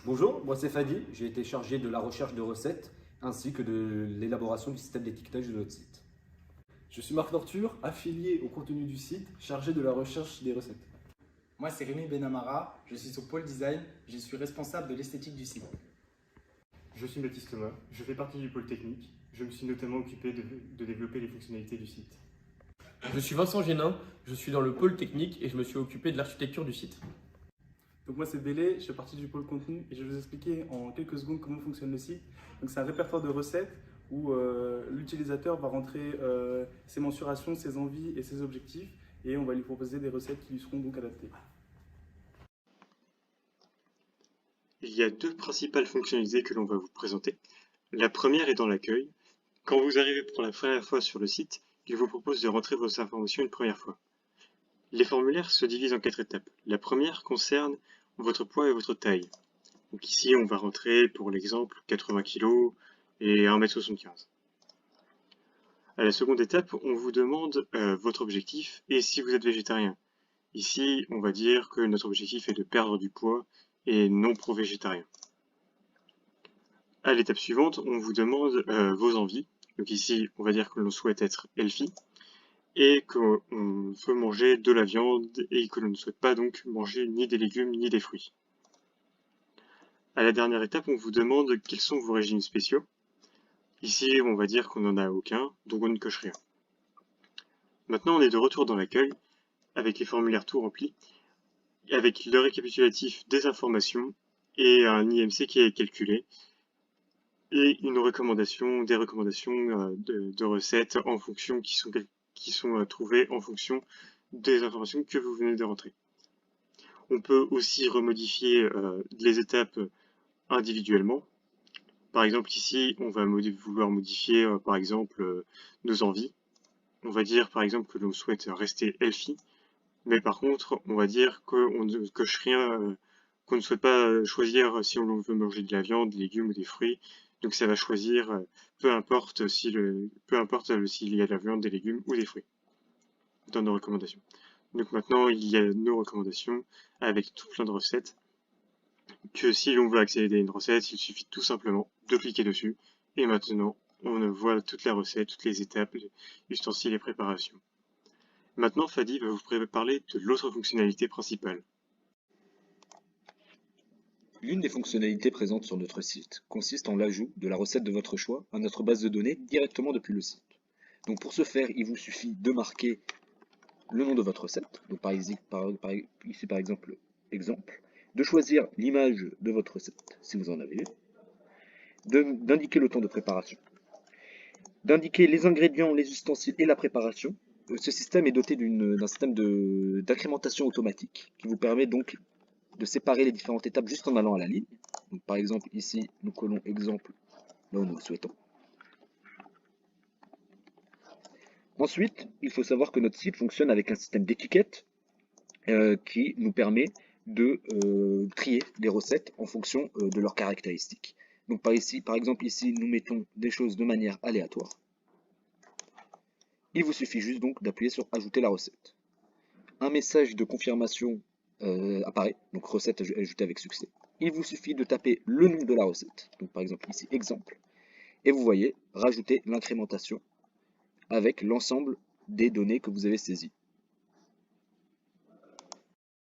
Bonjour, moi c'est Fadi, j'ai été chargé de la recherche de recettes ainsi que de l'élaboration du système d'étiquetage de notre site. Je suis Marc Norture, affilié au contenu du site, chargé de la recherche des recettes. Moi, c'est Rémi Benamara, je suis au pôle design, je suis responsable de l'esthétique du site. Je suis Baptiste Thomas, je fais partie du pôle technique. Je me suis notamment occupé de développer les fonctionnalités du site. Je suis Vincent Génin, je suis dans le pôle technique et je me suis occupé de l'architecture du site. Donc moi c'est Bélé, je fais partie du pôle contenu et je vais vous expliquer en quelques secondes comment fonctionne le site. Donc c'est un répertoire de recettes où l'utilisateur va rentrer ses mensurations, ses envies et ses objectifs et on va lui proposer des recettes qui lui seront donc adaptées. Il y a deux principales fonctionnalités que l'on va vous présenter. La première est dans l'accueil. Quand vous arrivez pour la première fois sur le site, il vous propose de rentrer vos informations une première fois. Les formulaires se divisent en 4 étapes. La première concerne votre poids et votre taille. Donc ici, on va rentrer, pour l'exemple, 80 kg et 1m75. À la seconde étape, on vous demande votre objectif et si vous êtes végétarien. Ici, on va dire que notre objectif est de perdre du poids et non pro-végétarien. À l'étape suivante, on vous demande vos envies. Donc ici, on va dire que l'on souhaite être healthy et qu'on veut manger de la viande et que l'on ne souhaite pas donc manger ni des légumes ni des fruits. À la dernière étape, on vous demande quels sont vos régimes spéciaux. Ici, on va dire qu'on n'en a aucun, donc on ne coche rien. Maintenant, on est de retour dans l'accueil, avec les formulaires tout remplis, avec le récapitulatif des informations et un IMC qui est calculé, et des recommandations de recettes en fonction qui sont trouvées en fonction des informations que vous venez de rentrer. On peut aussi remodifier les étapes individuellement. Par exemple, ici, on va vouloir modifier par exemple nos envies. On va dire par exemple que l'on souhaite rester healthy, mais par contre, on va dire qu'on ne coche rien, qu'on ne souhaite pas choisir si on veut manger de la viande, des légumes ou des fruits. Donc ça va choisir peu importe s'il y a de la viande, des légumes ou des fruits dans nos recommandations. Donc maintenant, il y a nos recommandations avec tout plein de recettes. Que si l'on veut accéder à une recette, il suffit tout simplement de cliquer dessus. Et maintenant, on voit toute la recette, toutes les étapes, les ustensiles et préparations. Maintenant, Fadi va vous parler de l'autre fonctionnalité principale. L'une des fonctionnalités présentes sur notre site consiste en l'ajout de la recette de votre choix à notre base de données directement depuis le site. Donc pour ce faire, il vous suffit de marquer le nom de votre recette, donc ici par exemple, de choisir l'image de votre recette, si vous en avez une, d'indiquer le temps de préparation, d'indiquer les ingrédients, les ustensiles et la préparation. Ce système est doté d'un système d'incrémentation automatique qui vous permet donc de séparer les différentes étapes juste en allant à la ligne. Donc, par exemple, ici, nous collons exemple là où nous le souhaitons. Ensuite, il faut savoir que notre site fonctionne avec un système d'étiquettes qui nous permet de trier les recettes en fonction de leurs caractéristiques. Donc par exemple ici, nous mettons des choses de manière aléatoire. Il vous suffit juste donc d'appuyer sur ajouter la recette. Un message de confirmation apparaît, donc recette ajoutée avec succès. Il vous suffit de taper le nom de la recette, donc par exemple ici exemple, et vous voyez rajouter l'incrémentation avec l'ensemble des données que vous avez saisies.